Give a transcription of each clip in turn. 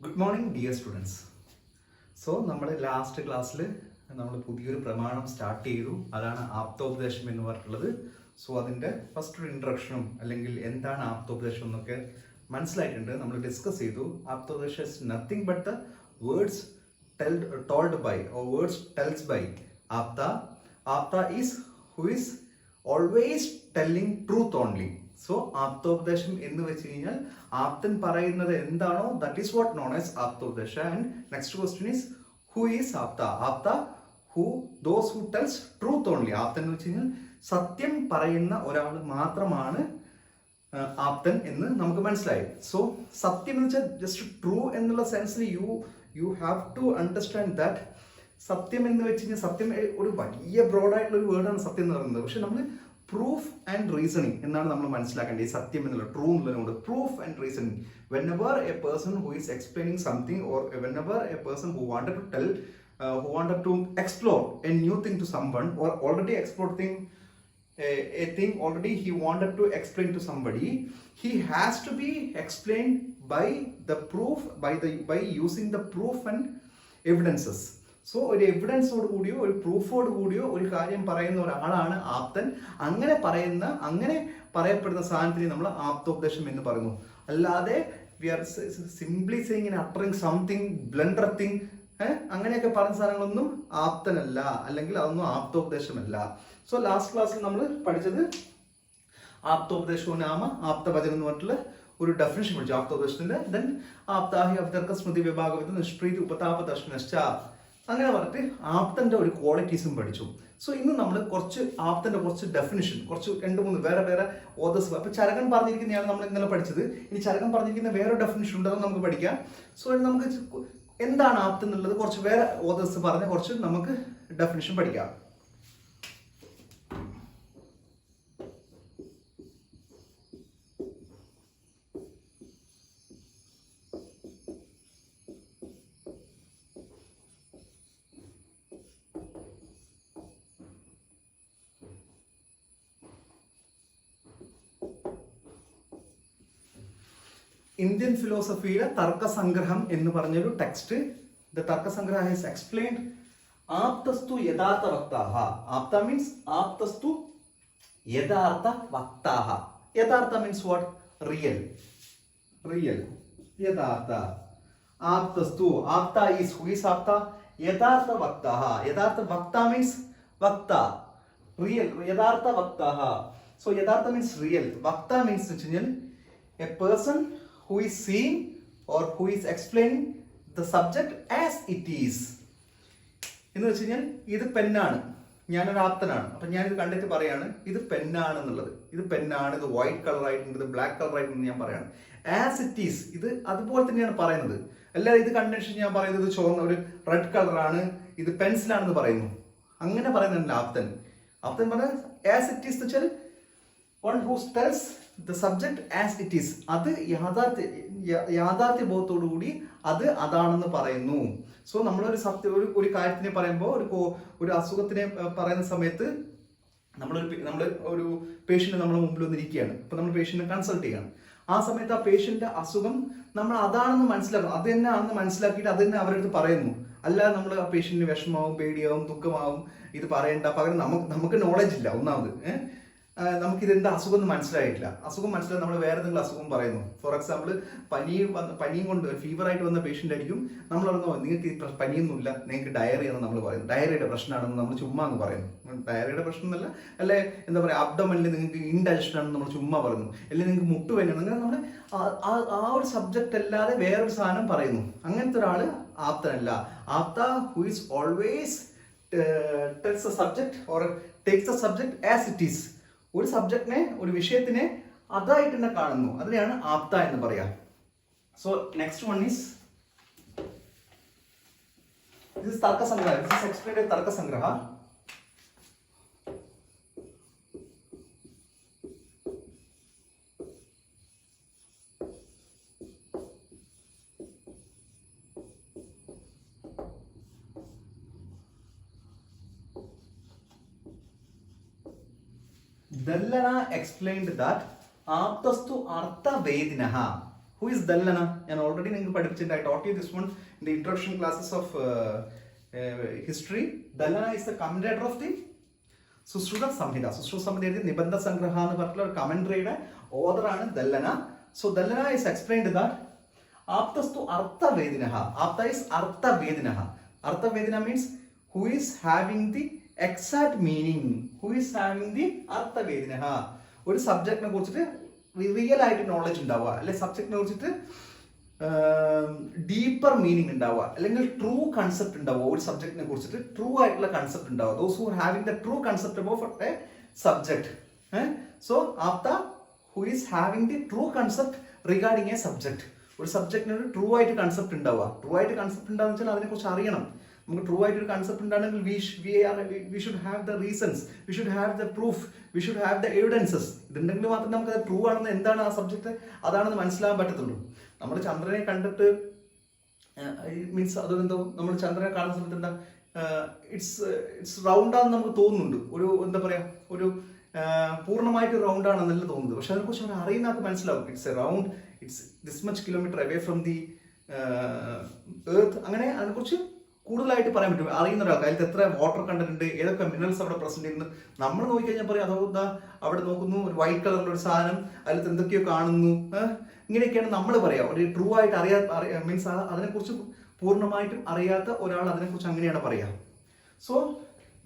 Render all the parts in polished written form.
Good morning dear students. So നമ്മൾ last ക്ലാസ്സിൽ നമ്മൾ പുതിയൊരു പ്രമാണം സ്റ്റാർട്ട് ചെയ്തു. അതാണ് ആപ്തോപദേശം എന്ന് പറഞ്ഞിട്ടുള്ളത്. സോ അതിൻ്റെ ഫസ്റ്റ് ഒരു ഇൻട്രൊഡക്ഷനും അല്ലെങ്കിൽ എന്താണ് ആപ്തോപദേശം എന്നൊക്കെ മനസ്സിലായിട്ടുണ്ട്. നമ്മൾ ഡിസ്കസ് ചെയ്തു. ആപ്തോപദേശം is nothing but the words told by or words tells by ആപ്ത. ആപ്ത is who is always telling truth only. So ആപ്തോപദേശം എന്ന് വെച്ച് കഴിഞ്ഞാൽ ആപ്തൻ പറയുന്നത് എന്താണോ that is what known as ആപ്തോപദേശ. And next question is who is ആപ്ത. ആപ്ത who those who tells truth only. ആപ്തൻ എന്ന് വെച്ച് കഴിഞ്ഞാൽ സത്യം പറയുന്ന ഒരാൾ മാത്രമാണ് ആപ്തൻ എന്ന് നമുക്ക് മനസ്സിലായി. സോ സത്യം എന്ന് വെച്ചാൽ ജസ്റ്റ് ട്രൂ എന്നുള്ള സെൻസിൽ you have to understand that സത്യം എന്ന് വെച്ച് കഴിഞ്ഞാൽ സത്യം ഒരു വലിയ ബ്രോഡായിട്ടുള്ള ഒരു വേർഡാണ് സത്യം എന്ന് പറയുന്നത്. പക്ഷെ നമ്മൾ പ്രൂഫ് ആൻഡ് റീസണിങ് എന്നാണ് നമ്മൾ മനസ്സിലാക്കേണ്ടത്. ഈ സത്യം എന്നുള്ള ട്രൂ എന്നുള്ളതിനോട് proof and reasoning. whenever a person who is explaining something or whenever a person who wanted to tell who wanted to explore a new thing to someone or already explored thing a thing already he wanted to explain to somebody, he has to be explained by the proof by using the proof and evidences. So ഒരു എവിഡൻസോട് കൂടിയോ ഒരു പ്രൂഫോട് കൂടിയോ ഒരു കാര്യം പറയുന്ന ഒരാളാണ് ആപ്തൻ. അങ്ങനെ പറയപ്പെടുന്ന സാധനത്തിന് നമ്മൾ ആപ്തോപദേശം എന്ന് പറയുന്നു. അല്ലാതെ we are simply saying in uttering something blunder thing അങ്ങനെയൊക്കെ പറഞ്ഞ സാധനങ്ങളൊന്നും ആപ്തനല്ല, അല്ലെങ്കിൽ അതൊന്നും ആപ്തോപദേശമല്ല. സോ ലാസ്റ്റ് ക്ലാസ്സിൽ നമ്മൾ പഠിച്ചത് ആപ്തോപദേശവും നാമ ആപ്തവചനം എന്ന് പറഞ്ഞിട്ടുള്ള ഒരു ഡെഫിനിഷൻ പഠിച്ചു ആപ്തോപദേശത്തിന്റെ. ദെൻ ആപ്താഹി അവതർക്ക സ്മൃതി വിഭാഗത്തിൽ നിഷ്പ്രീതി ഉപതാപ ദർശനശ്ച അങ്ങനെ പറഞ്ഞിട്ട് ആപ്തന്റെ ഒരു ക്വാളിറ്റീസും പഠിച്ചു. സോ ഇന്ന് നമ്മൾ ആപ്തന്റെ കുറച്ച് ഡെഫിനിഷൻ, കുറച്ച് 2-3 വേറെ ഓതേഴ്സ്. അപ്പൊ ചരകൻ പറഞ്ഞിരിക്കുന്നതാണ് നമ്മൾ ഇന്നലെ പഠിച്ചത്. ഇനി ചരകൻ പറഞ്ഞിരിക്കുന്ന വേറെ ഡെഫിനിഷൻ ഉണ്ട്, അതൊന്നും നമുക്ക് പഠിക്കാം. സോ നമുക്ക് എന്താണ് ആപ്തൻ എന്നുള്ളത് കുറച്ച് വേറെ ഓതേഴ്സ് പറഞ്ഞ കുറച്ച് നമുക്ക് ഡെഫിനിഷൻ പഠിക്കാം. ഇന്ത്യൻ ഫിലോസഫിയിലെ തർക്കസംഗ്രഹം എന്ന് പറഞ്ഞൊരു ടെക്സ്റ്റ്, ദ തർക്കസംഗ്രഹ ഹാസ് എക്സ്പ്ലെയിൻഡ് ആപ്തസ്തു യഥാർത്ഥ വക്താഹ. ആപ്ത മീൻസ് ആപ്തസ്തു യഥാർത്ഥ വക്താഹ. യഥാർത്ഥ മീൻസ് വാട്ട്? റിയൽ. യഥാർത്ഥ. ആപ്തസ്തു ആപ്ത ഈസ് ഹു ഈസ് ആപ്ത? യഥാർത്ഥ വക്താഹ. യഥാർത്ഥ വക്ത മീൻസ് വക്ത, റിയൽ. യഥാർത്ഥ വക്താഹ. സോ യഥാർത്ഥ മീൻസ് റിയൽ. വക്ത മീൻസ് വെച്ച് കഴിഞ്ഞാൽ a person who is seeing or who is explaining the subject as it is. എന്ന് വെച്ച് കഴിഞ്ഞാൽ ഇത് പെന്നാണ്, ഞാനൊരു ആപ്തനാണ്, അപ്പൊ ഞാനിത് കണ്ടിട്ട് പറയാണ് ഇത് പെന്നാണ് എന്നുള്ളത്. ഇത് പെന്നാണ്, ഇത് വൈറ്റ് കളർ ആയിട്ടുണ്ട്, ഇത് ബ്ലാക്ക് കളർ ആയിട്ടുണ്ട് ഞാൻ പറയാണ്. ആസ് ഇറ്റ് ഈസ്, ഇത് അതുപോലെ തന്നെയാണ് പറയുന്നത്. അല്ലാതെ ഇത് കണ്ടിട്ട് ഞാൻ പറയുന്നത് ചുവന്ന ഒരു റെഡ് കളറാണ്, ഇത് പെൻസിലാണെന്ന് പറയുന്നു. അങ്ങനെ പറയുന്നില്ല ആപ്തൻ. ആപ്തൻ പറഞ്ഞത് ആസ് ഇറ്റ് ഈസ് എന്ന് വെച്ചാൽ one who tells the subject as it is. അത് യാഥാർത്ഥ്യ ബോധത്തോടു കൂടി അത് അതാണെന്ന് പറയുന്നു. സോ നമ്മളൊരു ഒരു കാര്യത്തിനെ പറയുമ്പോൾ ഒരു അസുഖത്തിനെ പറയുന്ന സമയത്ത് നമ്മൾ ഒരു പേഷ്യന്റ് നമ്മുടെ മുമ്പിൽ വന്നിരിക്കുകയാണ്. ഇപ്പൊ നമ്മൾ പേഷ്യന്റിനെ കൺസൾട്ട് ചെയ്യണം. ആ സമയത്ത് ആ പേഷ്യന്റ് അസുഖം നമ്മൾ അതാണെന്ന് മനസ്സിലാക്കണം, അത് തന്നെ ആണെന്ന് മനസ്സിലാക്കിയിട്ട് അത് തന്നെ അവരടുത്ത് പറയുന്നു. അല്ലാതെ നമ്മൾ ആ പേഷ്യന്റിന് വിഷമാവും, പേടിയാവും, ദുഃഖമാവും, ഇത് പറയണ്ട. പകരം നമുക്ക് നോളജ് ഇല്ല. ഒന്നാമത് നമുക്കിത് എന്താ അസുഖം എന്ന് മനസ്സിലായിട്ടില്ല. അസുഖം മനസ്സിലായി നമ്മൾ വേറെ എന്തെങ്കിലും അസുഖം പറയുന്നു. ഫോർ എക്സാമ്പിൾ പനിയും കൊണ്ട് ഫീവർ ആയിട്ട് വന്ന പേഷ്യന്റ് ആയിരിക്കും നമ്മൾ പറഞ്ഞോ നിങ്ങൾക്ക് പനിയൊന്നുമില്ല, നിങ്ങൾക്ക് ഡയറിയാണെന്ന് നമ്മൾ പറയുന്നു. ഡയറിയുടെ പ്രശ്നമാണെന്ന് നമ്മൾ ചുമ്മാ എന്ന് പറയുന്നു. ഡയറിയുടെ പ്രശ്നം എന്നല്ല, അല്ലെ എന്താ പറയുക, അബ്ഡമനിൽ നിങ്ങൾക്ക് ഇൻഡൈജഷൻ ആണെന്ന് നമ്മൾ ചുമ്മാ പറയുന്നു. അല്ലെങ്കിൽ നിങ്ങൾക്ക് മുട്ടുവേനാണ്. അങ്ങനെ നമ്മൾ ആ ഒരു സബ്ജക്റ്റ് അല്ലാതെ വേറൊരു സാധനം പറയുന്നു. അങ്ങനത്തെ ഒരാള് ആപ്തനല്ല. ആപ്ത who is always tells the subject or takes the subject as it is. ഒരു സബ്ജക്റ്റിനെ, ഒരു വിഷയത്തിനെ അതായിട്ട് തന്നെ കാണുന്നു. അതിനെയാണ് ആപ്ത എന്ന് പറയാം. So next one is this തർക്കസംഗ്രഹ. ദിസ് ഈസ് എക്സ്പ്ലെയിൻഡ് തർക്കസംഗ്രഹ. Dallana explained that Aptastu Artha Vedinaha, Who is Dallana? ഞാൻ ഓൾറെഡി നിങ്ങൾ പഠിപ്പിച്ചിട്ടുണ്ട്. I taught you this one in the introduction classes of history. Dallana is the commentator of the Sushruta സംഹിത. സുശ്രുത സംഹിതയുടെ നിബന്ധ സംഗ്രഹ എന്ന് പറഞ്ഞിട്ടുള്ള ഒരു കമന്ററിയുടെ ഓതറാണ് Dallana. So Dallana is explained that ആപ്തസ്തു അർത്ഥവേദിനഃ. ആപ്ത is അർത്ഥവേദിനഃ. അർത്ഥവേദിന means who is having the exact meaning. Who is having the അർത്ഥവേദിനഃ. ഒരു സബ്ജക്റ്റിനെ കുറിച്ചിട്ട് റിയൽ ആയിട്ട് നോളജ് ഉണ്ടാവുക, അല്ലെ സബ്ജക്റ്റിനെ കുറിച്ചിട്ട് ഡീപ്പർ മീനിങ് ഉണ്ടാവുക, അല്ലെങ്കിൽ ട്രൂ കൺസെപ്റ്റ് ഉണ്ടാവുക. ഒരു സബ്ജക്റ്റിനെ കുറിച്ചിട്ട് ട്രൂ ആയിട്ടുള്ള കൺസെപ്റ്റ് ഉണ്ടാവുക. Those who having the true concept about A subject. So Aapda who is having the true concept regarding A subject. ഒരു സബ്ജക്റ്റിന് ഒരു ട്രൂ ആയിട്ട് കൺസെപ്റ്റ് ഉണ്ടാവുക. ട്രൂ ആയിട്ട് കൺസെപ്റ്റ് ഉണ്ടാവുക വെച്ചാൽ അതിനെക്കുറിച്ച് അറിയണം. നമുക്ക് ട്രൂ ആയിട്ട് ഒരു കൺസെപ്റ്റ് ഉണ്ടാണെങ്കിൽ we should have the reasons, we should have the proof, we should have the evidences. ഇതുണ്ടെങ്കിൽ മാത്രമേ നമുക്ക് അത് ട്രൂ ആണെന്ന്, എന്താണ് ആ സബ്ജക്ട് അതാണെന്ന് മനസ്സിലാകാൻ പറ്റത്തുള്ളൂ. നമ്മൾ ചന്ദ്രനെ കണ്ടിട്ട് മീൻസ് അതെന്തോ നമ്മൾ ചന്ദ്രനെ കാണുന്ന സമയത്ത് എന്താ ഇറ്റ്സ് റൗണ്ടാന്ന് നമുക്ക് തോന്നുന്നുണ്ട്. ഒരു എന്താ പറയാ, ഒരു പൂർണ്ണമായിട്ട് റൗണ്ട് ആണെന്നല്ല തോന്നുന്നത്. പക്ഷെ അതിനെക്കുറിച്ച് അവർ അറിയുന്ന ആൾക്ക് മനസ്സിലാവും. It's A round, it's this much kilometre away from the earth. അങ്ങനെ അതിനെക്കുറിച്ച് കൂടുതലായിട്ട് പറയാൻ പറ്റും അറിയുന്ന ഒരാൾക്ക്. അതിൽ എത്ര വാട്ടർ കണ്ടന്റ് ഉണ്ട്, ഏതൊക്കെ മിനറൽസ് അവിടെ പ്രസന്റ് ചെയ്യുന്നു. നമ്മൾ നോക്കിക്കഴിഞ്ഞാൽ പറയാം അതോ എന്താ അവിടെ നോക്കുന്നു ഒരു വൈറ്റ് കളറിലുള്ള ഒരു സാധനം, അതിൽ എന്തൊക്കെയോ കാണുന്നു. ഇങ്ങനെയൊക്കെയാണ് നമ്മൾ പറയാം. ഒരു ട്രൂ ആയിട്ട് മീൻസ് അതിനെക്കുറിച്ച് പൂർണ്ണമായിട്ടും അറിയാത്ത ഒരാൾ അതിനെക്കുറിച്ച് അങ്ങനെയാണ് പറയാ. സോ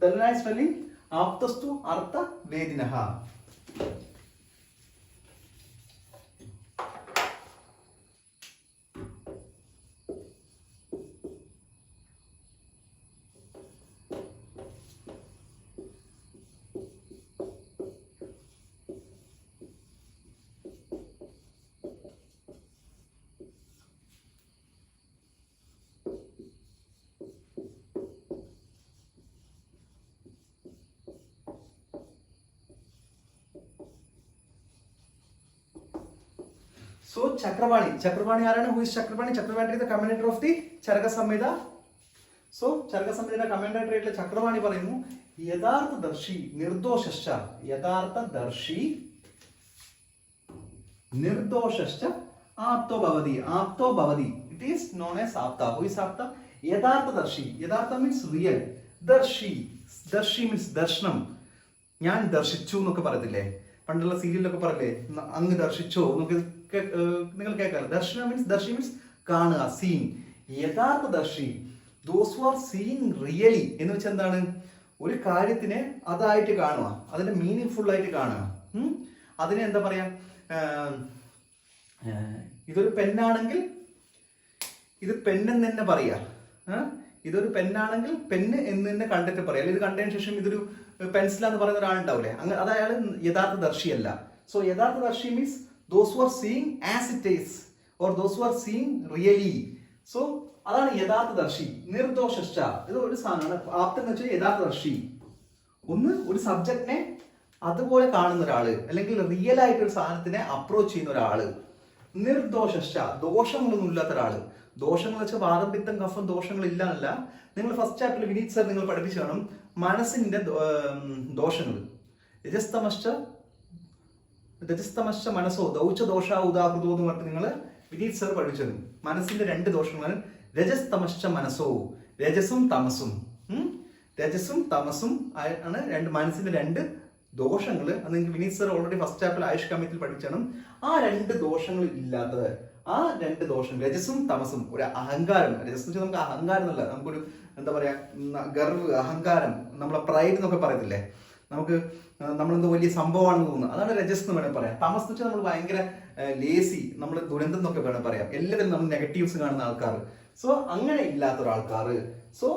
ദല്ലന ഈസ് സ്പെല്ലിംഗ് ആപ്തസ്തു അർത്ഥ വേദിനഃ. So Chakrapani ആരാണ്? Who is Chakrapani? Chakrapani is the commentator of the Charaka Samhita. So Charaka സംഹിതയുടെ കമന്റേറ്റർ ആയിട്ടുള്ള ചക്രപാണി പറയുന്നു യഥാർത്ഥ ദർശി നിർദോഷശ്ച. യഥാർത്ഥ ദർശി നിർദോഷശ്ച ആപ്തോ ഭവതി. ആപ്തോ ഭവതി. It is known as Aapda. Who is Aapda? യഥാർത്ഥ ദർശി. യഥാർത്ഥ means real. ദർശി. ദർശി means ദർശനം. ഞാൻ ദർശിച്ചു എന്നൊക്കെ പറയത്തില്ലേ, പണ്ടുള്ള സീരിയലൊക്കെ പറയല്ലേ, അങ്ങ് ദർശിച്ചോ എന്നൊക്കെ നിങ്ങൾ കേൾക്കാറ്. ദർശനം മീൻസ് കാണുക, സീയിങ്. യഥാർത്ഥ ദർശി those who are seeing really എന്ന് വെച്ചാൽ എന്താണ്, ഒരു കാര്യത്തിനെ അതായിട്ട് കാണുക, അതിന്റെ മീനിങ് ഫുൾ ആയിട്ട് കാണുക. അതിനെ എന്താ പറയാ, ഇതൊരു പെന്നാണെങ്കിൽ ഇത് പെണ്ണെന്ന് തന്നെ പറയാ. ഇതൊരു പെന്നാണെങ്കിൽ പെണ്ണ് എന്ന് തന്നെ കണ്ടിട്ട് പറയാം. അല്ലെങ്കിൽ ഇത് കണ്ടതിന് ശേഷം ഇതൊരു പെൻസിലാന്ന് പറയുന്ന ഒരാളുണ്ടാവില്ലേ, അങ്ങനെ അത് അയാൾ യഥാർത്ഥ ദർശിയല്ല. സോ യഥാർത്ഥ ദർശി means those who are seeing as it is or those who are seeing really. So അതാണ് യഥാർത്ഥ ദർശി. നിർദോഷശ്ച ഇത് ഒരു സാധനമാണ്. ആപ്തം എന്ന് വെച്ചാൽ യഥാർത്ഥ ദർശി. ഒന്ന് ഒരു സബ്ജക്റ്റിനെ അതുപോലെ കാണുന്ന ഒരാള്, അല്ലെങ്കിൽ റിയൽ ആയിട്ട് ഒരു സാധനത്തിനെ അപ്രോച്ച് ചെയ്യുന്ന ഒരാള്. നിർദോഷശ്ച ദോഷങ്ങളൊന്നും ഇല്ലാത്ത ഒരാള്. ദോഷങ്ങൾ വെച്ചാൽ വാദം പിത്തം കഫം ദോഷങ്ങൾ ഇല്ലാന്നല്ല. നിങ്ങൾ ഫസ്റ്റ് ചാപ്റ്ററിൽ വിനീത് സർ നിങ്ങൾ പഠിപ്പിച്ചു കാണും മനസ്സിന്റെ ദോഷങ്ങൾ. രജസ്തമശ്ച മനസ്സോ ദൗച്ച ദോഷ ഉദാഹൃതോ എന്ന് പറഞ്ഞിട്ട് നിങ്ങൾ വിനീത് സർ പഠിച്ചത്. മനസ്സിന്റെ രണ്ട് ദോഷങ്ങളാണ് രജസ്തമശ്ച മനസ്സോ. രജസും തമസും. രജസും തമസും ആണ് മനസ്സിന്റെ രണ്ട് ദോഷങ്ങൾ. അത് നിങ്ങൾക്ക് വിനീത് സർ ഓൾറെഡി ഫസ്റ്റ് ചാപ്റ്ററിൽ ആയുഷ് കമ്മിറ്റിയിൽ പഠിച്ചാണ്. ആ രണ്ട് ദോഷങ്ങൾ ഇല്ലാത്തത്, ആ രണ്ട് ദോഷം രജസും തമസും. ഒരു അഹങ്കാരം, രജസ് വെച്ചാൽ നമുക്ക് അഹങ്കാരം എന്നല്ല, നമുക്കൊരു എന്താ പറയാ ഗർവ്, അഹങ്കാരം, നമ്മളെ പ്രൈഡ് എന്നൊക്കെ പറയത്തില്ലേ, നമുക്ക് നമ്മളെന്തോ വലിയ സംഭവമാണെന്ന് തോന്നുന്നു, അതാണ് രജസ് എന്ന് വേണമെങ്കിൽ പറയാം. തമസ് എന്ന് വെച്ചാൽ നമ്മൾ ഭയങ്കര ലേസി, നമ്മൾ ദുരന്തം എന്നൊക്കെ വേണം പറയാം. എല്ലാവരും നമ്മൾ നെഗറ്റീവ്സ് കാണുന്ന ആൾക്കാർ. സോ അങ്ങനെ ഇല്ലാത്ത ഒരാൾക്കാർ, സോ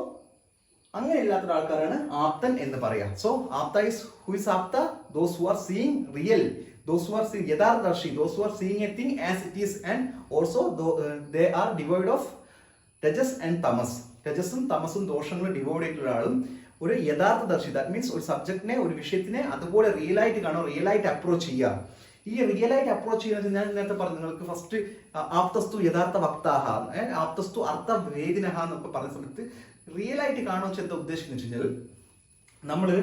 അങ്ങനെ ഇല്ലാത്ത ഒരാൾക്കാരാണ് ആപ്തൻ എന്ന് പറയാം. So Aapda is who is Aapda? Those who are seeing real, those who are seeing yathardarshi, those who are seeing a thing as it is, and also they are devoid of rajas and tamas. രജസും തമസും ദോഷങ്ങളും devoid ആയിട്ടുള്ള ഒരാളും ഒരു യഥാർത്ഥ ദർശി. That means ഒരു സബ്ജക്റ്റിനെ, ഒരു വിഷയത്തിനെ അതുപോലെ real ആയിട്ട് കാണുക, റിയൽ ആയിട്ട് അപ്രോച്ച് ചെയ്യുക. ഈ റിയൽ ആയിട്ട് അപ്രോച്ച് ചെയ്യുന്നത് ഞാൻ നേരത്തെ പറഞ്ഞു നിങ്ങൾക്ക്. ഫസ്റ്റ് ആപ്തസ്തു യഥാർത്ഥ വക്താഹ, ആപ്തസ്തു അർത്ഥ വേദിനഹ എന്നൊക്കെ പറഞ്ഞ സമയത്ത് റിയൽ ആയിട്ട് കാണുക വെച്ചാൽ എന്താ ഉദ്ദേശിക്കുന്നത് വെച്ച് കഴിഞ്ഞാൽ, നമ്മള്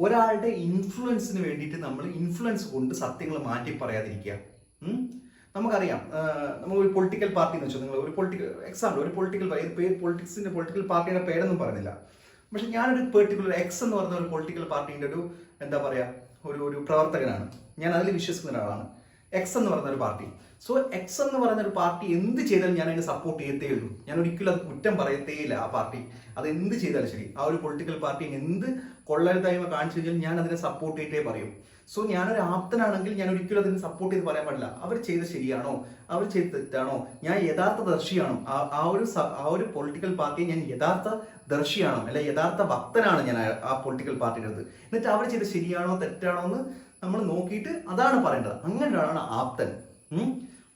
ഒരാളുടെ ഇൻഫ്ലുവൻസിന് വേണ്ടിയിട്ട് നമ്മൾ ഇൻഫ്ലുവൻസ് കൊണ്ട് സത്യങ്ങൾ മാറ്റി പറയാതിരിക്കുക. നമുക്കറിയാം, നമ്മൾ ഒരു പൊളിറ്റിക്കൽ പാർട്ടി എന്ന് വെച്ചാൽ, നിങ്ങൾ ഒരു പൊളിറ്റിക്കൽ എക്സാമ്പിൾ, ഒരു പൊളിറ്റിക്കൽ പൊളിറ്റിക്കൽ പാർട്ടിയുടെ പേരൊന്നും പറയുന്നില്ല, പക്ഷെ ഞാനൊരു പെർട്ടിക്കുലർ എക്സ് എന്ന് പറയുന്ന ഒരു പൊളിറ്റിക്കൽ പാർട്ടിയുടെ ഒരു എന്താ പറയുക ഒരു പ്രവർത്തകനാണ്. ഞാൻ അതിൽ വിശ്വസിക്കുന്ന ഒരാളാണ്. എക്സ് എന്ന് പറയുന്ന ഒരു പാർട്ടി. സോ എക്സ് എന്ന് പറയുന്ന ഒരു പാർട്ടി എന്ത് ചെയ്താലും ഞാൻ അതിനെ സപ്പോർട്ട് ചെയ്യത്തേ ഉള്ളൂ. ഞാൻ ഒരിക്കലും അത് കുറ്റം പറയത്തേ ഇല്ല. ആ പാർട്ടി അത് എന്ത് ചെയ്താലും ശരി, ആ ഒരു പൊളിറ്റിക്കൽ പാർട്ടി എന്ത് കൊള്ളരുതായ്മ കാണിച്ചു കഴിഞ്ഞാൽ ഞാൻ അതിനെ സപ്പോർട്ട് ചെയ്തിട്ടേ പറയും. സോ ഞാനൊരു ആപ്തനാണെങ്കിൽ ഞാൻ ഒരിക്കലും അതിനെ സപ്പോർട്ട് ചെയ്ത് പറയാൻ പാടില്ല. അവർ ചെയ്ത് ശരിയാണോ, അവർ ചെയ്ത് തെറ്റാണോ, ഞാൻ യഥാർത്ഥ ദർശിയാണോ, ആ ഒരു പൊളിറ്റിക്കൽ പാർട്ടിയെ ഞാൻ യഥാർത്ഥ ദർശിയാണോ അല്ലെ യഥാർത്ഥ ഭക്തനാണ് ഞാൻ ആ പൊളിറ്റിക്കൽ പാർട്ടിയുടെ അടുത്ത്. എന്നിട്ട് അവർ ചെയ്ത് ശരിയാണോ തെറ്റാണോ എന്ന് നമ്മൾ നോക്കിയിട്ട് അതാണ് പറയേണ്ടത്. അങ്ങനെ ഒരാളാണ് ആപ്തൻ.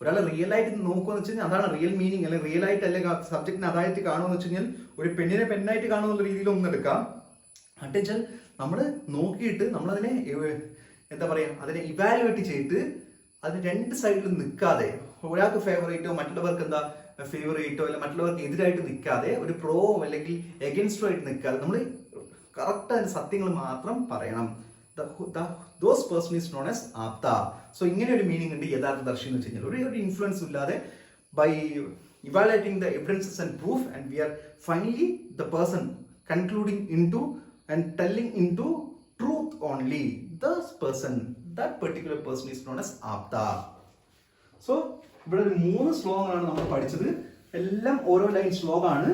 ഒരാളെ റിയൽ ആയിട്ട് നോക്കുകയെന്ന് വെച്ച് കഴിഞ്ഞാൽ അതാണ് റിയൽ മീനിങ്. അല്ലെങ്കിൽ റിയൽ ആയിട്ട് അല്ലെങ്കിൽ സബ്ജക്റ്റിനെ അതായിട്ട് കാണുമെന്ന് വെച്ച് കഴിഞ്ഞാൽ ഒരു പെണ്ണിനെ പെണ്ണായിട്ട് കാണുമെന്നുള്ള രീതിയിലൊന്നും എടുക്കാം. അട്ടെച്ചാൽ നമ്മൾ നോക്കിയിട്ട് നമ്മളതിനെ എന്താ പറയുക, അതിനെ ഇവാലുവേറ്റ് ചെയ്തിട്ട് അതിന് രണ്ട് സൈഡിലും നിൽക്കാതെ, ഒരാൾക്ക് ഫേവറേറ്റോ മറ്റുള്ളവർക്ക് എന്താ ഫേവറേറ്റോ അല്ലെങ്കിൽ മറ്റുള്ളവർക്ക് എതിരായിട്ട് നിൽക്കാതെ, ഒരു പ്രോ അല്ലെങ്കിൽ എഗൻസ്റ്റോ ആയിട്ട് നിൽക്കാതെ നമ്മൾ കറക്റ്റ് അതിന് സത്യങ്ങൾ മാത്രം പറയണം. Those person is known as Aapda. So ഇങ്ങനെ ഒരു മീനിങ് ഉണ്ട് യഥാർത്ഥ ദർശി എന്ന് വെച്ച് കഴിഞ്ഞാൽ. ഒരു ഇൻഫ്ലുവൻസ് ഇല്ലാതെ by evaluating the evidences and proof, and we are finally the person concluding into and telling into truth only. That particular person is known as Aapda. So ഇവിടെ ഒരു 3 ശ്ലോകങ്ങളാണ് നമ്മൾ പഠിച്ചത്. എല്ലാം ഓരോ ലൈൻ ശ്ലോകമാണ്.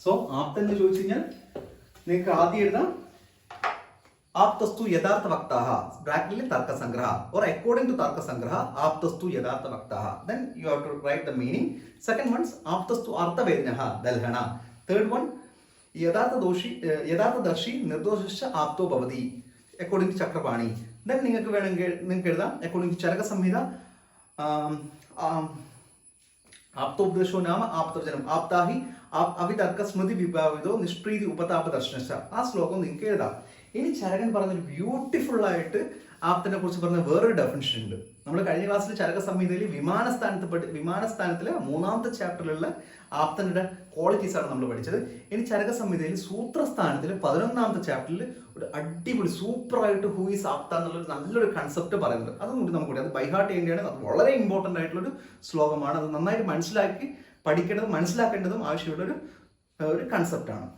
സോ ആപ്ത എന്ന് ചോദിച്ചു കഴിഞ്ഞാൽ നിങ്ങൾക്ക് ആദ്യം എഴുതാം ആപ്തസ്തു യഥാർത്ഥ വക്താഹ, ബ്രാക്കറ്റിൽ തർക്ക സംഗ്രഹ, or according to തർക്ക സംഗ്രഹ ആപ്തസ്തു യഥാർത്ഥ വക്താഹ. Then you have to write the meaning. Second one ആപ്തസ്തു അർത്ഥവേദിനഃ ദൽഹന. Third one യഥാർത്ഥ ദർശി നിർദോഷ ആപ്തോ ഭവതി according to ചക്രപാണി. Then നിങ്ങൾക്ക് വേണമെങ്കിൽ നിങ്ങൾക്ക് എഴുതാം according to ചരക സംഹിത ആപ്തോപദേശോ നാമ ആപ്തവചനം ആപ്താഹി അവിതർക്ക സ്മൃതി വിഭാവിതോ നിഷ്പ്രീതി ഉപതാപ ദർശനശ. ആ ശ്ലോകം നിങ്ങൾക്ക് എഴുതാം. ഇനി ചരകൻ പറഞ്ഞൊരു ബ്യൂട്ടിഫുൾ ആയിട്ട് ആപ്തനെ കുറിച്ച് പറഞ്ഞ വേറൊരു ഡെഫിനിഷൻ ഉണ്ട്. നമ്മൾ കഴിഞ്ഞ ക്ലാസ്സിൽ ചരക സംഹിതയിൽ വിമാനസ്ഥാനത്തിലെ 3ാമത്തെ ചാപ്റ്ററിലുള്ള ആപ്തന്റെ ക്വാളിറ്റീസ് ആണ് നമ്മൾ പഠിച്ചത്. ഇനി ചരക സംഹിതയിൽ സൂത്രസ്ഥാനത്തിൽ 11ാമത്തെ ചാപ്റ്ററിൽ ഒരു അടിപൊളി സൂപ്പറായിട്ട് ഹൂ ഈസ് ആപ്ത എന്നുള്ളൊരു നല്ലൊരു കൺസെപ്റ്റ് പറയുന്നുണ്ട്. അതും കൂടി നമുക്ക് അത് ബൈഹാർട്ട് ചെയ്യേണ്ടതാണ്. അത് വളരെ ഇമ്പോർട്ടൻ്റ് ആയിട്ടുള്ളൊരു ശ്ലോകമാണ്. അത് നന്നായിട്ട് മനസ്സിലാക്കി പഠിക്കേണ്ടതും മനസ്സിലാക്കേണ്ടതും ആവശ്യമുള്ളൊരു കൺസെപ്റ്റാണ്.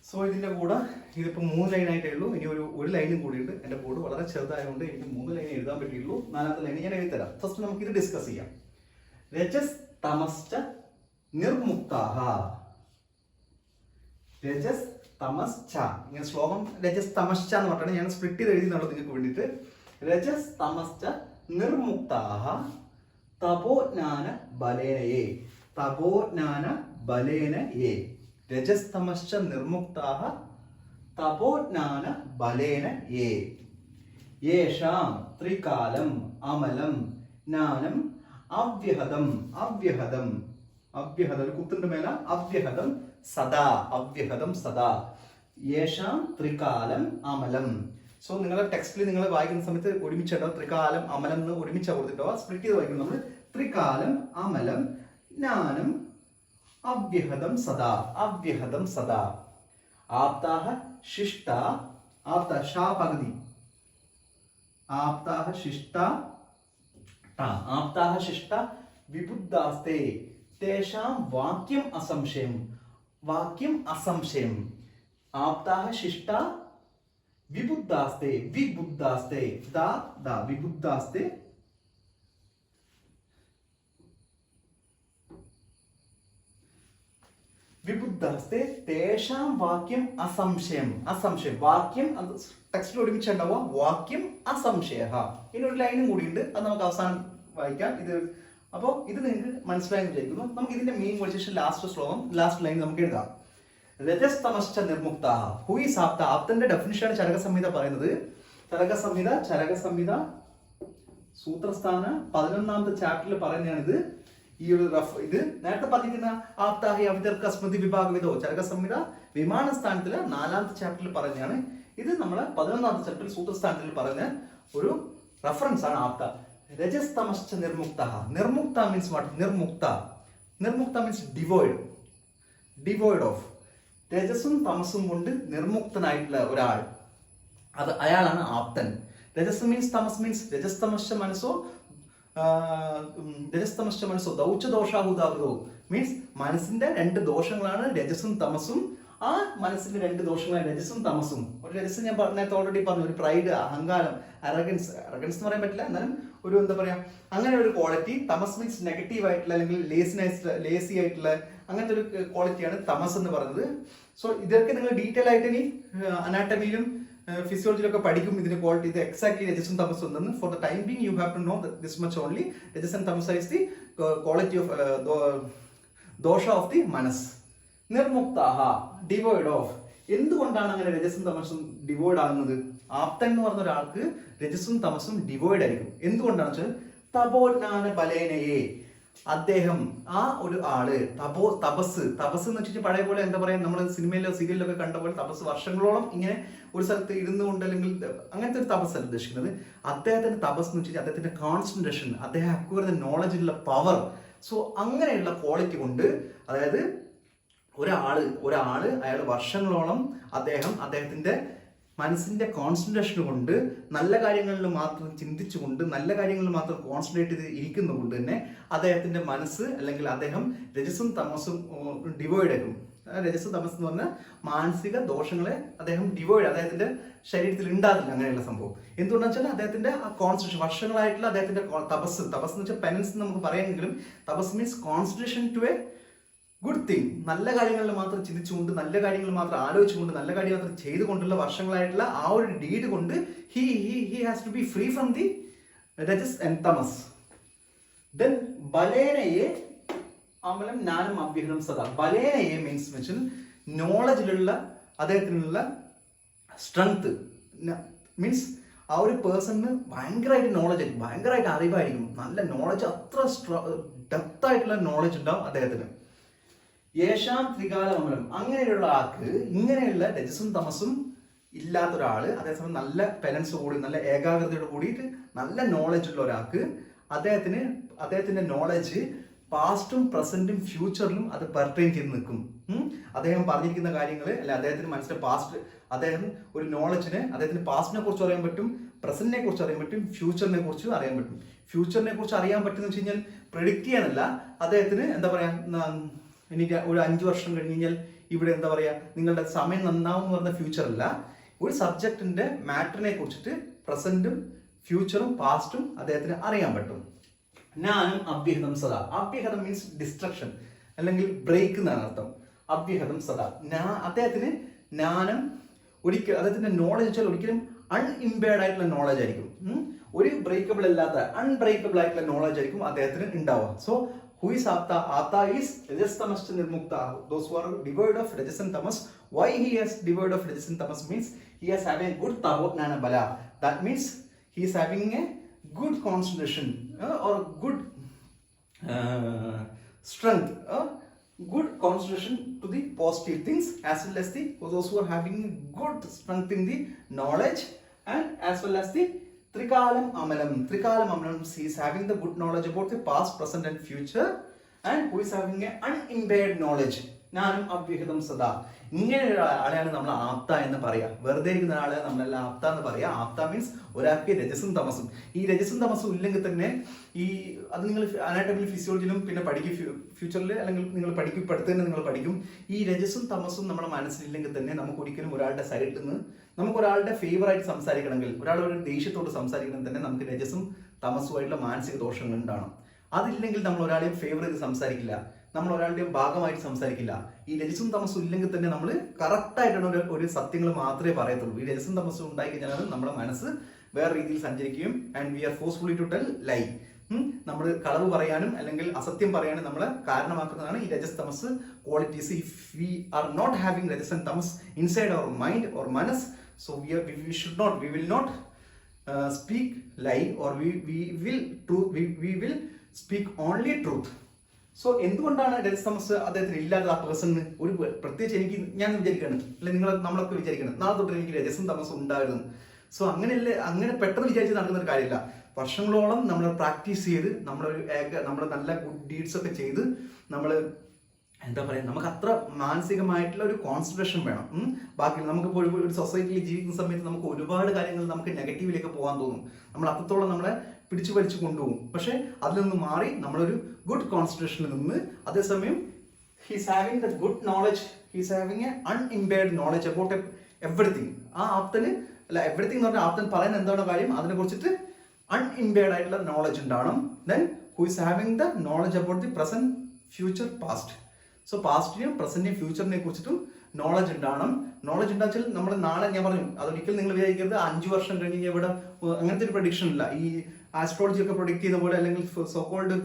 സോ ഇതിൻ്റെ കൂടെ ഇതിപ്പോൾ 3 ലൈനായിട്ടേ ഉള്ളൂ. ഇനി ഒരു ലൈനും കൂടിയുണ്ട്. എൻ്റെ ബോർഡ് വളരെ ചെറുതായതുകൊണ്ട് എനിക്ക് 3 ലൈൻ എഴുതാൻ പറ്റിയുള്ളൂ. 4ാമത്തെ ലൈൻ ഞാൻ എഴുതിത്തരാം. ഫസ്റ്റ് നമുക്ക് ഇത് ഡിസ്കസ് ചെയ്യാം. രജസ് തമശ്ച നിർമുക്താഹ. രജസ് തമശ്ച, ഇങ്ങനെ ശ്ലോകം രജസ് തമശ്ച എന്ന് പറഞ്ഞാൽ ഞാൻ സ്പ്ലിറ്റ് ചെയ്ത് എഴുതിയുന്നുള്ളൂ നിങ്ങൾക്ക് വേണ്ടിയിട്ട്. രജസ് തമശ്ച നിർമുക്താഹ തപോജ്ഞാന ബലേനയേ. തപോജ്ഞാന ബലേനയേ. രജസ്തമശ്ച നിർമുക്താഹ തപോജ്ഞാന ബലേന യേ. യേഷാം ത്രികാലം അമലം ജ്ഞാനം അവ്യഹതം അവ്യഹതം അവ്യഹതം ഒരു കുത്തിന്റെ മേല അവ്യഹതം സദാ അവ്യഹതം സദാ യേഷാം ത്രികാലം അമലം. സോ നിങ്ങളുടെ ടെക്സ്റ്റിൽ നിങ്ങൾ വായിക്കുന്ന സമയത്ത് ഒരുമിച്ചുണ്ടോ ത്രികാലം അമലം എന്ന് ഒരുമിച്ച് കൊടുത്തിട്ടോ സ്പ്ലിറ്റ് ചെയ്ത് വായിക്കുന്നു നമ്മൾ. ത്രികാലം അമലം ജ്ഞാനം അവ്യഹതം സദാ അവ്യഹതം സദാ. ആപ്താഹ ശിഷ്ട ആപ്ത ഷാ പകുതി ആപ്താഹ ശിഷ്ട ആപ്താഹ ശിഷ്ട വിബുദ്ധാസ്തേ തേഷാം വാക്യം അസംശയം വാക്യം അസംശയം. ആപ്താഹ ശിഷ്ട വിബുദ്ധാസ്തേ വിബുദ്ധാസ്തേ ദാ വിബുദ്ധാസ്തേ വിബുദ്ധാസ്തേ തേഷാം വാക്യം അസംശയം അസംശയം. വാക്യം ടെക്സ്റ്റിൽ ഒരുമിച്ചുണ്ടാവുക വാക്യം അസംശയ. ഇനി ഒരു ലൈനും കൂടിയുണ്ട്, അത് നമുക്ക് അവസാനം വായിക്കാം. അപ്പോൾ ഇത് നിങ്ങൾക്ക് മനസ്സിലായെന്ന് വിചാരിക്കുന്നു. നമുക്ക് ഇതിന്റെ മെയിൻ പൊസിഷൻ ലാസ്റ്റ് ശ്ലോകം ലാസ്റ്റ് ലൈൻ നമുക്ക് എഴുതാം. രജസ്തമശ്ച നിർമുക്ത ഹുയി സാപ്ത. ആപ്തന്റെ ഡെഫിനിഷനാണ് ചരക സംഹിത പറയുന്നത്. ചരക സംഹിത സൂത്രസ്ഥാന 11ാമത്തെ ചാപ്റ്ററിൽ പറയുന്നതാണ് ഈ ഒരു ഇത് നേരത്തെ പറഞ്ഞിരിക്കുന്ന ആപ്താഹി അവിതർക്ക സ്മൃതി വിഭാഗവിധോ ചരക സംഹിത വിമാനസ്ഥാനത്തില് 4ാമത്തെ ചാപ്റ്ററിൽ പറയുന്നതാണ്. ഇത് നമ്മളെ 11ാമത്തെ ചാപ്റ്ററിൽ സൂത്രസ്ഥാനത്തിൽ പറയുന്ന ഒരു റെഫറൻസ് ആണ് ആപ്ത. രജസ്തമശ്ച നിർമുക്ത. നിർമുക്ത മീൻസ് വാട്ട്? നിർമുക്ത മീൻസ് ഡിവോയിഡ് ഓഫ്. രജസും തമസും കൊണ്ട് നിർമുക്തനായിട്ടുള്ള ഒരാൾ, അത് അയാളാണ് ആപ്തൻ. രജസ് മീൻസ് തമസ് മീൻസ് രജസ്തമശ്ച മനസ്സോ ദൗച്ചദോഷാഹുതാഹുതോ മീൻസ് മനസ്സിന്റെ 2 ദോഷങ്ങളാണ് രജസും തമസും. ആ മനസ്സിന്റെ 2 ദോഷങ്ങളാണ് രജസും തമസും. ഒരു രജസ് ഞാൻ നേരത്തെ ഓൾറെഡി പറഞ്ഞു, ഒരു പ്രൈഡ്, അഹങ്കാരം, അറഗൻസ് എന്ന് പറയാൻ പറ്റില്ല, എന്നാലും ഒരു എന്താ പറയാ അങ്ങനെ ഒരു ക്വാളിറ്റി. തമസ് മീൻസ് നെഗറ്റീവ് ആയിട്ടുള്ള അല്ലെങ്കിൽ ലേസി ആയിട്ടുള്ള അങ്ങനത്തെ ഒരു ക്വാളിറ്റിയാണ് തമസ് എന്ന് പറയുന്നത്. സോ ഇതൊക്കെ നിങ്ങൾ ഡീറ്റെയിൽ ആയിട്ട് ഇനി അനാട്ടമിയിലും ഫിസിയോളജിയിലൊക്കെ പഠിക്കും ഇതിന്റെ ക്വാളിറ്റി. ഇത് എക്സാക്ട്ലി രജസും തമസും ഉണ്ടെന്ന്. For the time being you have to know this much only. രജസ് ആൻഡ് തമസ് ഈസ് ദി ക്വാളിറ്റി ഓഫ് ദോഷ ഓഫ് ദി മനസ്. നിർമുക്താഹ ഡിവോയിഡ് ഓഫ്. എന്തുകൊണ്ടാണ് അങ്ങനെ രജസും തമസും ഡിവോയിഡ് ആകുന്നത്? ആപ്തൻ എന്ന് പറഞ്ഞ ഒരാൾക്ക് രജസും തമസും ഡിവോയിഡ് ആയിരിക്കും. എന്തുകൊണ്ടാണ് വെച്ചാൽ തപോജ്ഞാന ബലേനയെ അദ്ദേഹം ആ ഒരു ആള് തപസ് എന്ന് വെച്ചിട്ട് പഴയ പോലെ എന്താ പറയാ നമ്മൾ സിനിമയിലോ സീരിയലിലോ ഒക്കെ കണ്ട പോലെ തപസ് വർഷങ്ങളോളം ഇങ്ങനെ ഒരു സ്ഥലത്ത് ഇരുന്നു കൊണ്ട് അല്ലെങ്കിൽ അങ്ങനത്തെ ഒരു തപസ് അല്ല ഉദ്ദേശിക്കുന്നത്. അദ്ദേഹത്തിന്റെ തപസ് എന്ന് വെച്ചാൽ അദ്ദേഹത്തിന്റെ കോൺസെൻട്രേഷൻ, അദ്ദേഹം അക്വയർ ദ നോളജിലുള്ള പവർ. സോ അങ്ങനെയുള്ള ക്വാളിറ്റി കൊണ്ട് അതായത് ഒരാള് അയാൾ വർഷങ്ങളോളം അദ്ദേഹത്തിന്റെ മനസ്സിന്റെ കോൺസെൻട്രേഷൻ കൊണ്ട് നല്ല കാര്യങ്ങളിൽ മാത്രം ചിന്തിച്ചുകൊണ്ട് നല്ല കാര്യങ്ങളിൽ മാത്രം കോൺസെൻട്രേറ്റ് ചെയ്ത് ഇരിക്കുന്നതുകൊണ്ട് തന്നെ അദ്ദേഹത്തിന്റെ മനസ്സ് അല്ലെങ്കിൽ അദ്ദേഹം രജസും തമസും ഡിവോയിഡ് ആക്കും. രജസ് തമസ് എന്ന് പറഞ്ഞാൽ മാനസിക ദോഷങ്ങളെ അദ്ദേഹം ഡിവോയിഡ് അദ്ദേഹത്തിന്റെ ശരീരത്തിൽ ഉണ്ടാകില്ല അങ്ങനെയുള്ള സംഭവം. എന്തുകൊണ്ടാണെന്ന് വെച്ചാൽ അദ്ദേഹത്തിന്റെ ആ കോൺസെൻട്രേഷൻ വർഷങ്ങളായിട്ടുള്ള അദ്ദേഹത്തിന്റെ തപസ് എന്ന് വെച്ചാൽ പെനൻസ് എന്ന് നമുക്ക് പറയാമെങ്കിലും തപസ് means concentration to a good thing. നല്ല കാര്യങ്ങളിൽ മാത്രം ചിന്തിച്ചുകൊണ്ട് നല്ല കാര്യങ്ങൾ മാത്രം ആലോചിച്ചുകൊണ്ട് നല്ല കാര്യം മാത്രം ചെയ്തുകൊണ്ടുള്ള വർഷങ്ങളായിട്ടുള്ള ആ ഒരു ഡീഡ് കൊണ്ട് he has to be free from the രജസ് ആൻഡ് തമസ്. ദെൻ ബലേനയെ അമലം ജ്ഞാനം അവ്യഹതം സദാ. ബലേനയെ മീൻസ് വെച്ചാൽ നോളജിലുള്ള അദ്ദേഹത്തിനുള്ള സ്ട്രെങ്ത് മീൻസ് ആ ഒരു പേഴ്സണിന് ഭയങ്കരമായിട്ട് നോളജ് ആയിരിക്കും, ഭയങ്കരമായിട്ട് അറിവായിരിക്കും, നല്ല നോളജ്, അത്ര ഡെപ്ത് ആയിട്ടുള്ള നോളജ് ഉണ്ടാവും അദ്ദേഹത്തിന്. യേശാം ത്രികാലമംഗലം. അങ്ങനെയുള്ള ആൾക്ക് ഇങ്ങനെയുള്ള രജസും തമസും ഇല്ലാത്ത ഒരാള് അതേസമയം നല്ല പെലൻസ് കൂടി നല്ല ഏകാഗ്രതയോട് കൂടിയിട്ട് നല്ല നോളജ് ഉള്ള ഒരാൾക്ക് അദ്ദേഹത്തിന്റെ നോളജ് പാസ്റ്റും പ്രസന്റും ഫ്യൂച്ചറിലും അത് പെർട്ടൈൻ ചെയ്ത് നിൽക്കും. അദ്ദേഹം പറഞ്ഞിരിക്കുന്ന കാര്യങ്ങൾ അല്ലെ അദ്ദേഹത്തിന് മനസ്സിലെ പാസ്റ്റ് അദ്ദേഹം ഒരു നോളജിന് അദ്ദേഹത്തിന് പാസ്റ്റിനെ കുറിച്ച് അറിയാൻ പറ്റും, പ്രസന്റിനെ കുറിച്ച് അറിയാൻ പറ്റും, ഫ്യൂച്ചറിനെ കുറിച്ച് അറിയാൻ പറ്റും. ഫ്യൂച്ചറിനെ കുറിച്ച് അറിയാൻ പറ്റുന്ന വെച്ച് കഴിഞ്ഞാൽ പ്രെഡിക്റ്റ് ചെയ്യാനല്ല, അദ്ദേഹത്തിന് എന്താ പറയാ എനിക്ക് ഒരു 5 വർഷം കഴിഞ്ഞ് കഴിഞ്ഞാൽ ഇവിടെ എന്താ പറയാ നിങ്ങളുടെ സമയം നന്നാവും എന്ന് പറഞ്ഞ ഫ്യൂച്ചറല്ല, ഒരു സബ്ജക്റ്റിന്റെ മാറ്ററിനെ കുറിച്ചിട്ട് പ്രസന്റും ഫ്യൂച്ചറും പാസ്റ്റും അദ്ദേഹത്തിന് അറിയാൻ പറ്റും. ജ്ഞാനം അവ്യഹതം സദാ. അവ്യഹതം മീൻസ് ഡിസ്ട്രക്ഷൻ അല്ലെങ്കിൽ ബ്രേക്ക് എന്നാണ് അർത്ഥം. അവ്യഹതം സദാ. അദ്ദേഹത്തിന് ജ്ഞാനം ഒരിക്കലും അദ്ദേഹത്തിന്റെ നോളജ് വെച്ചാൽ ഒരിക്കലും അൺഇംപേർഡ് ആയിട്ടുള്ള നോളജ് ആയിരിക്കും. ഒരു ബ്രേക്കബിൾ അല്ലാത്ത അൺബ്രേക്കബിൾ ആയിട്ടുള്ള നോളജ് ആയിരിക്കും അദ്ദേഹത്തിന് ഉണ്ടാവുക. So who is Apta? Apta is Rajastamascha Nirmukta. Those who are devoid of Rajas and Tamas. Why he is devoid of Rajas and Tamas means he has had a good Tabotnana Bala. That means he is having a good concentration or good strength, good concentration to the positive things, as well as the those who are having good strength in the knowledge, and as well as the Trikalam Amalam. Trikalam Amalam, he is having the good knowledge about the past, present and future, and who is having a unimpaired knowledge. Nanam Abhihidam Sada. ഇങ്ങനെയുള്ള ആളെയാണ് നമ്മൾ ആപ്ത എന്ന് പറയാം. വെറുതെ ഇരിക്കുന്ന ആളെ നമ്മളെല്ലാം ആപ്ത എന്ന് പറയാം. ആപ്ത മീൻസ് ഒരാൾക്ക് രജസും തമസും. ഈ രജസും തമസും ഇല്ലെങ്കിൽ തന്നെ ഈ അത് നിങ്ങൾ അനാട്ടമിയിൽ ഫിസിയോളജിയിലും പിന്നെ പഠിക്കും ഫ്യൂച്ചറിൽ, അല്ലെങ്കിൽ നിങ്ങൾ പഠിക്കും, ഇപ്പം അടുത്ത് തന്നെ നിങ്ങൾ പഠിക്കും. ഈ രജസും തമസും നമ്മുടെ മനസ്സിലില്ലെങ്കിൽ തന്നെ നമുക്ക് ഒരിക്കലും ഒരാളുടെ സൈഡിൽ നിന്ന് നമുക്ക് ഒരാളുടെ ഫേവറായിട്ട് സംസാരിക്കണമെങ്കിൽ, ഒരാളുടെ ഒരു ദേഷ്യത്തോട് സംസാരിക്കണമെങ്കിൽ തന്നെ നമുക്ക് രജസും തമസുമായിട്ടുള്ള മാനസിക ദോഷങ്ങൾ ഉണ്ടാവണം. അതില്ലെങ്കിൽ നമ്മൾ ഒരാളെയും ഫേവർ ചെയ്ത് സംസാരിക്കില്ല, നമ്മൾ ഒരാളുടെയും ഭാഗമായിട്ട് സംസാരിക്കില്ല. ഈ രജസും തമസും ഇല്ലെങ്കിൽ തന്നെ നമ്മൾ കറക്റ്റായിട്ടാണ് ഒരു സത്യങ്ങൾ മാത്രമേ പറയത്തുള്ളൂ. ഈ രജസും തമസും ഉണ്ടായി കഴിഞ്ഞാൽ നമ്മുടെ മനസ്സ് വേറെ രീതിയിൽ സഞ്ചരിക്കുകയും and we are forcefully to tell lie. നമ്മൾ കളവ് പറയാനും അല്ലെങ്കിൽ അസത്യം പറയാനും നമ്മളെ കാരണമാക്കുന്നതാണ് ഈ രജസ് തമസ് qualities. If we are not having രജസ് ആൻഡ് തമസ് ഇൻസൈഡ് അവർ മൈൻഡ് ഓർ മനസ്, so we will not speak lie, or we will speak only truth. So എന്തുകൊണ്ടാണ് രജസ് തമസ് അദ്ദേഹത്തിന് ഇല്ലാതെ ആ പേഴ്സണിന് ഒരു പ്രത്യേകിച്ച് ഞാൻ വിചാരിക്കുകയാണ്, അല്ലെങ്കിൽ നമ്മളൊക്കെ വിചാരിക്കണം നാളെ തൊട്ട് എനിക്ക് രജസും തമസും ഉണ്ടായിരുന്നു. സോ അങ്ങനെ പെട്ടെന്ന് വിചാരിച്ച് നടക്കുന്ന ഒരു കാര്യമില്ല. വർഷങ്ങളോളം നമ്മൾ പ്രാക്ടീസ് ചെയ്ത് നമ്മൾ നല്ല ഗുഡ് ഡീഡ്സ് ഒക്കെ ചെയ്ത് നമ്മൾ എന്താ പറയുക, നമുക്ക് അത്ര മാനസികമായിട്ടുള്ള ഒരു കോൺസെൻട്രേഷൻ വേണം. ബാക്കി നമുക്കിപ്പോൾ ഒരു സൊസൈറ്റിയിൽ ജീവിക്കുന്ന സമയത്ത് നമുക്ക് ഒരുപാട് കാര്യങ്ങൾ നമുക്ക് നെഗറ്റീവിലേക്ക് പോകാൻ തോന്നും. നമ്മൾ അത്രത്തോളം നമ്മളെ പിടിച്ചു വലിച്ചു കൊണ്ടുപോകും. പക്ഷെ അതിൽ നിന്ന് മാറി നമ്മളൊരു ഗുഡ് കോൺസെൻട്രേഷനിൽ നിന്ന്, അതേസമയം he's having the good knowledge, he's having a unimpaired knowledge about everything. ആ ആപ്തന് അല്ല, എവറിത്തിങ് എന്ന് പറഞ്ഞാൽ ആപ്തൻ പറയുന്ന എന്താണോ കാര്യം അതിനെ കുറിച്ചിട്ട് അൺഇംപയർഡ് ആയിട്ടുള്ള നോളജ് ഉണ്ടാവണം. Then who is having the knowledge about the present, future, past. So പാസ്റ്റിനെയും പ്രസന്റിനെയും ഫ്യൂച്ചറിനെ കുറിച്ചിട്ടും നോളജ് ഉണ്ടാവണം. നോളജ് ഉണ്ടാച്ചാൽ നമ്മൾ നാളെ, ഞാൻ പറഞ്ഞു അതൊരിക്കലും നിങ്ങൾ വിചാരിക്കരുത് 5 വർഷം കഴിഞ്ഞ് ഇവിടെ അങ്ങനത്തെ ഒരു പ്രഡിക്ഷൻ ഇല്ല. ഈ ആസ്ട്രോളജി ഒക്കെ പ്രൊഡിക്ട് ചെയ്ത പോലെ, അല്ലെങ്കിൽ so called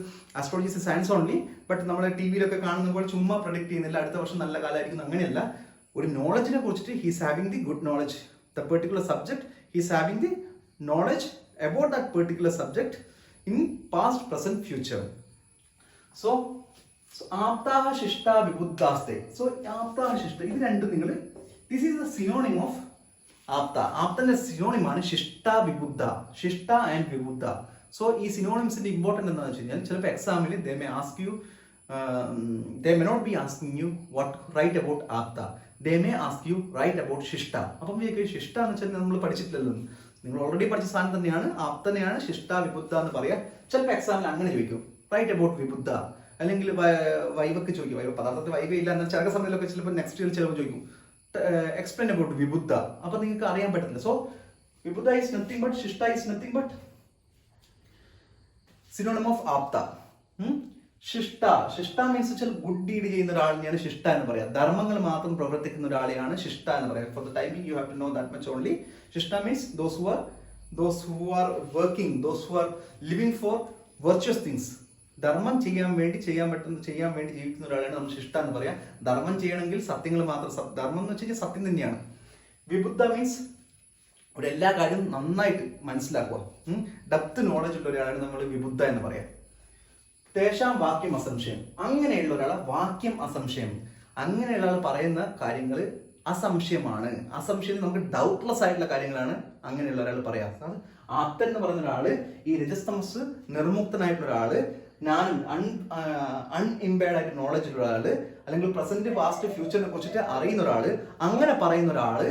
astrology is science only, but നമ്മൾ ടി വിയിലൊക്കെ കാണുന്ന പോലെ ചുമ്മാ പ്രൊഡിക്ട് ചെയ്യുന്നില്ല അടുത്ത വർഷം നല്ല കാലമായിരിക്കും, അങ്ങനെയല്ല. ഒരു നോളജിനെ കുറിച്ചിട്ട് he's having the good knowledge, the particular subject, he's having the knowledge about that particular subject in past, present, future. So aptaha shishta vibuddhaste. So aptaha shishta idu rendu ningal, this is the synonym of apta. Aptante synonym aanu shishta vibuddha, shishta and vibuddha. So ee synonyms inde important enna vechal chilappo exam il they may ask you, they may not be asking you what write about apta, they may ask you write about shishta. Appo meekku shishta ennu vechal nammal padichittillallo, നിങ്ങൾ already പഠിച്ച സാധനം തന്നെയാണ്, ആപ്തനെയാണ് ശിഷ്ട വിബുദ്ധ എന്ന് പറയാം. ചിലപ്പോൾ എക്സാമിൽ അങ്ങനെ ചോദിക്കും, റൈറ്റ് അബൌട്ട് വിബുദ്ധ, അല്ലെങ്കിൽ വൈവൊക്കെ ചോദിക്കും. വൈവ പദാർത്ഥത്തിൽ വൈവ ഇല്ല എന്നാൽ ചില സമയത്തൊക്കെ ചിലപ്പോൾ നെക്സ്റ്റ് ഇയർ ചിലപ്പോൾ ചോദിക്കും എക്സ്പ്ലെയിൻ അബൌട്ട് വിബുദ്ധ. അപ്പൊ നിങ്ങൾക്ക് അറിയാൻ പറ്റില്ല. സോ വിബുദ്ധ ഈസ് നത്തിങ് ബട്ട്, ശിഷ്ട is nothing but synonym of ആപ്ത. ശിഷ്ട മീൻസ് വെച്ചാൽ ഗുഡ് ഡീഡ് ചെയ്യുന്ന ഒരാളിനെയാണ് ശിഷ്ട എന്ന് പറയാം. ധർമ്മങ്ങൾ മാത്രം പ്രവർത്തിക്കുന്ന ഒരാളെയാണ് ശിഷ്ട എന്ന് പറയാം. For the timing you have to know that much only. ശിഷ്ട means those who are working, those who are living for virtuous things. ധർമ്മം ചെയ്യാൻ വേണ്ടി ജീവിക്കുന്ന ഒരാളാണ് നമ്മൾ ശിഷ്ട എന്ന് പറയാം. ധർമ്മം ചെയ്യണമെങ്കിൽ സത്യങ്ങൾ മാത്രം, ധർമ്മം എന്ന് വെച്ച് കഴിഞ്ഞാൽ സത്യം തന്നെയാണ്. വിബുദ്ധ മീൻസ് ഒരു എല്ലാ കാര്യവും നന്നായിട്ട് മനസ്സിലാക്കുക, ഡെപ്ത് നോളജ് ഉള്ള ഒരാളാണ് നമ്മൾ വിബുദ്ധ എന്ന് പറയാം. തേഷാം വാക്യം അസംശയം, അങ്ങനെയുള്ള ഒരാളെ വാക്യം അസംശയം, അങ്ങനെയുള്ള ആൾ പറയുന്ന കാര്യങ്ങൾ അസംശയമാണ്. അസംശയം നമുക്ക് ഡൗട്ട്ലെസ് ആയിട്ടുള്ള കാര്യങ്ങളാണ് അങ്ങനെയുള്ള ഒരാൾ പറയാം. ആപ്തൻ എന്ന് പറയുന്ന ഒരാള്, ഈ രജസ്തമസ് നിർമുക്തനായിട്ടുള്ള ഒരാള്, അൺഇംപയർഡ് ആയിട്ട് നോളജ് ഉള്ള ഒരാള്, അല്ലെങ്കിൽ പ്രസന്റ് പാസ്റ്റ് ഫ്യൂച്ചറിനെ കുറിച്ചിട്ട് അറിയുന്ന ഒരാള്, അങ്ങനെ പറയുന്ന ഒരാള്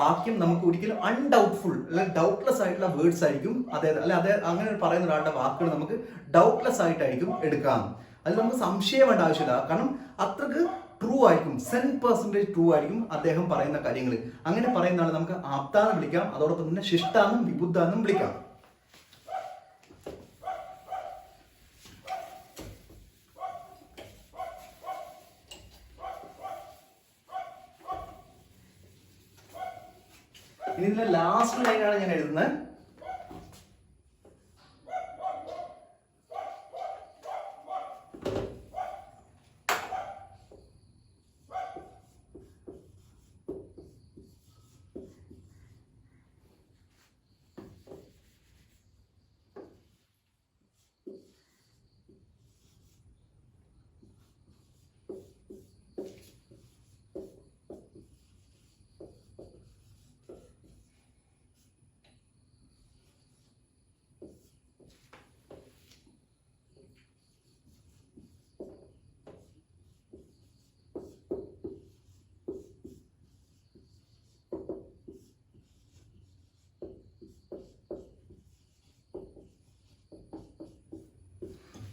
വാക്യം നമുക്ക് ഒരിക്കലും അൺഡൗട്ട്ഫുൾ അല്ലെങ്കിൽ ഡൗട്ട്ലെസ് ആയിട്ടുള്ള വേർഡ്സ് ആയിരിക്കും അല്ലെ അങ്ങനെ പറയുന്ന ഒരാളുടെ വാക്കുകൾ നമുക്ക് ഡൗട്ട്ലെസ് ആയിട്ടായിരിക്കും എടുക്കാം. അതിൽ നമുക്ക് സംശയം വേണ്ട ആവശ്യമില്ല, കാരണം അത്രക്ക് ട്രൂ ആയിരിക്കും, 100% ട്രൂ ആയിരിക്കും അദ്ദേഹം പറയുന്ന കാര്യങ്ങൾ. അങ്ങനെ പറയുന്ന ആളെ നമുക്ക് ആപ്താന്ന് വിളിക്കാം, അതോടൊപ്പം തന്നെ ശിഷ്ടാന്നും വിബുദ്ധാന്നും വിളിക്കാം. ഇനി ഇതിന്റെ ലാസ്റ്റ് ലൈനാണ് ഞാൻ എഴുതുന്നത്.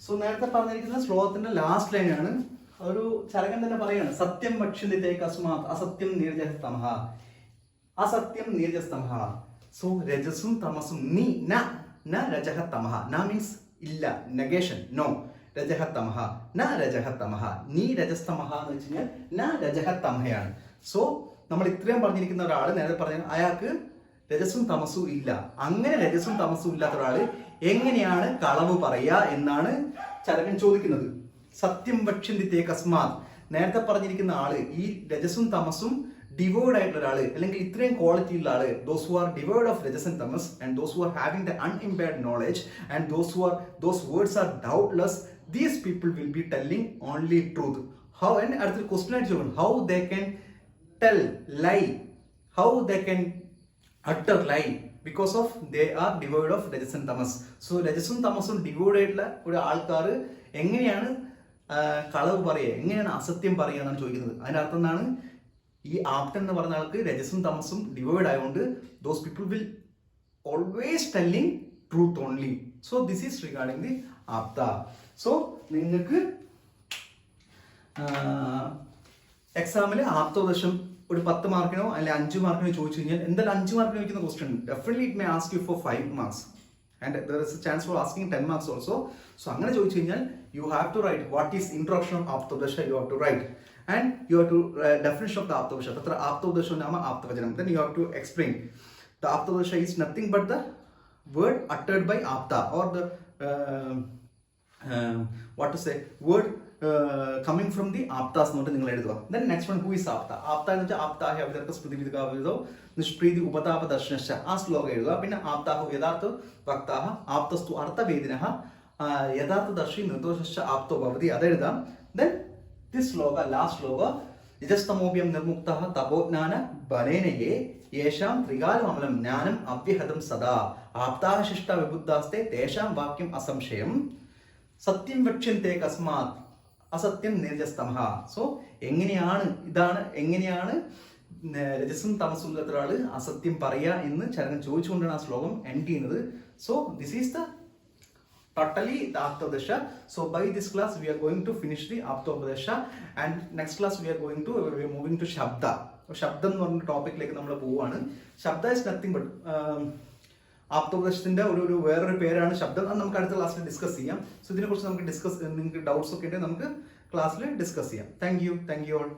സോ നേരത്തെ പറഞ്ഞിരിക്കുന്ന ശ്ലോകത്തിന്റെ ലാസ്റ്റ് ലൈനാണ്. ഒരു ചരകൻ തന്നെ പറയാണ്, സത്യം വക്ഷ്യന്തി കസ്മാത് അസത്യം നീരജസ്തമഃ, അസത്യം നീരജസ്തമഃ. സോ രജസും തമസും നീ ന രജഃ തമഃ. ന മീൻസ് ഇല്ല, നെഗേഷൻ, നോ. രജഃ തമഃ ന രജഃ തമഃ. നീ രജസ്തമഃ എന്ന് വെച്ച് കഴിഞ്ഞാൽ ന രജഃ തമഹയാണ്. സോ നമ്മൾ ഇത്രയും പറഞ്ഞിരിക്കുന്ന ഒരാൾ നേരത്തെ പറഞ്ഞ അയാൾക്ക് രജസും തമസും ഇല്ല. അങ്ങനെ രജസും തമസും ഇല്ലാത്ത ഒരാള് എങ്ങനെയാണ് കളവ് പറയുക എന്നാണ് ചരകൻ ചോദിക്കുന്നത്. സത്യം വക്ഷ്യന്തി കസ്മാത്, നേരത്തെ പറഞ്ഞിരിക്കുന്ന ആള് ഈ രജസും തമസും ഡിവോയ്ഡ് ആയിട്ടുള്ള ഒരാള്, അല്ലെങ്കിൽ ഇത്രയും ക്വാളിറ്റി ഉള്ള ആള്, those who are devoid of രജസ് ആൻഡ് തമസ് and those who are having the unimpaired knowledge and those words are doubtless, these people will be telling only truth. How, and അടുത്തൊരു ക്വസ്റ്റ്യൻ ആയിട്ട് ചോദിക്കും, how they can tell lie, how they can utter lie because of they are devoid of rajas and tamas. So രജസും തമസും devoid ആയിട്ടുള്ള ഒരു ആൾക്കാർ എങ്ങനെയാണ് കളവ് പറയുക, എങ്ങനെയാണ് അസത്യം പറയുക എന്നാണ് ചോദിക്കുന്നത്. അതിനർത്ഥം എന്താണ്, ഈ ആപ്തൻ എന്ന് പറഞ്ഞ ആൾക്ക് രജസും തമസും ഡിവോയ്ഡ് ആയതുകൊണ്ട് those people will always telling truth only. So this is regarding the Aapda. So നിങ്ങൾക്ക് എക്സാമിൽ ആപ്തോദശം ഒരു 10 മാർക്കിനോ അല്ലെങ്കിൽ 5 മാർക്കിനോ ചോദിച്ചു കഴിഞ്ഞാൽ എന്തായാലും 5 മാർക്കിന് ചോദിക്കുന്ന question definitely it may ask you for 5 marks and there is a chance for asking 10 marks also. So അങ്ങനെ ചോദിച്ചു കഴിഞ്ഞാൽ you have to write what is introduction of ആപ്തോദശ, you have to write and you have to definition of the ആപ്തോദശ. തത്ര ആപ്തോദശോ നാമ ആപ്തവചനം. Then you have to explain the ആപ്തോദശ is nothing but the word uttered by apta or the what to say word coming from the aptas note നിങ്ങൾ എഴുതുക. then next one, who is apta? apta എന്ന് വെച്ചാൽ ആപ്താഹ അവതർക്ക സ്മൃതി വിദുകാവിദോ നിഷ്പ്രീതി ഉപതാപ ദർശനശ്ച, ആ ശ്ലോകം എഴുതുക. പിന്നെ ആപ്താഹു യഥാർത്ഥ വക്താഹ ആപ്തസ്തു അർത്ഥവേദിനഃ യഥാർത്ഥ ദർശി നിർദോഷശ്ച ആപ്തോ ഭവതി, അതെഴുതാം. then this ശ്ലോക, ലാസ്റ്റ് ശ്ലോക, രജസ്തമോഭ്യം നിർമുക്തഃ തപോജ്ഞാന ബലേനയേ യേശാം ത്രികാലമമലം ജ്ഞാനം അവ്യഹതം സദാ ആപ്താഹ ശിഷ്ട വിബുദ്ധാസ്തേ തേഷാം വാക്യം അസംശയം സത്യം വക്ഷ്യന്തേ കസ്മാത് അസത്യം നീരജസ്തമഃ. സോ എങ്ങനെയാണ്, ഇതാണ് എങ്ങനെയാണ് രജസും തമസും ഇല്ലാത്ത ഒരാള് അസത്യം പറയുക എന്ന് ചരകൻ ചോദിച്ചുകൊണ്ടാണ് ആ ശ്ലോകം എൻഡ് ചെയ്യുന്നത്. So this is the totally the Aptodasha. So by this class we are going to finish the Aptodasha and next class we are moving to Shabda. ശബ്ദം എന്ന് പറഞ്ഞ ടോപ്പിക്കിലേക്ക് നമ്മൾ പോവുകയാണ്. ശബ്ദ ഇസ് നത്തിങ് ബട്ട് ആപ്തോപദേശത്തിന്റെ ഒരു വേറൊരു പേരാണ് ശബ്ദം. അത് നമുക്ക് അടുത്ത ക്ലാസ്സിൽ ഡിസ്കസ് ചെയ്യാം. സോ ഇതിനെക്കുറിച്ച് നമുക്ക് നിങ്ങൾക്ക് ഡൗട്ട്സ് ഒക്കെ ഉണ്ടെങ്കിൽ നമുക്ക് ക്ലാസ്സിൽ ഡിസ്കസ് ചെയ്യാം. Thank you all.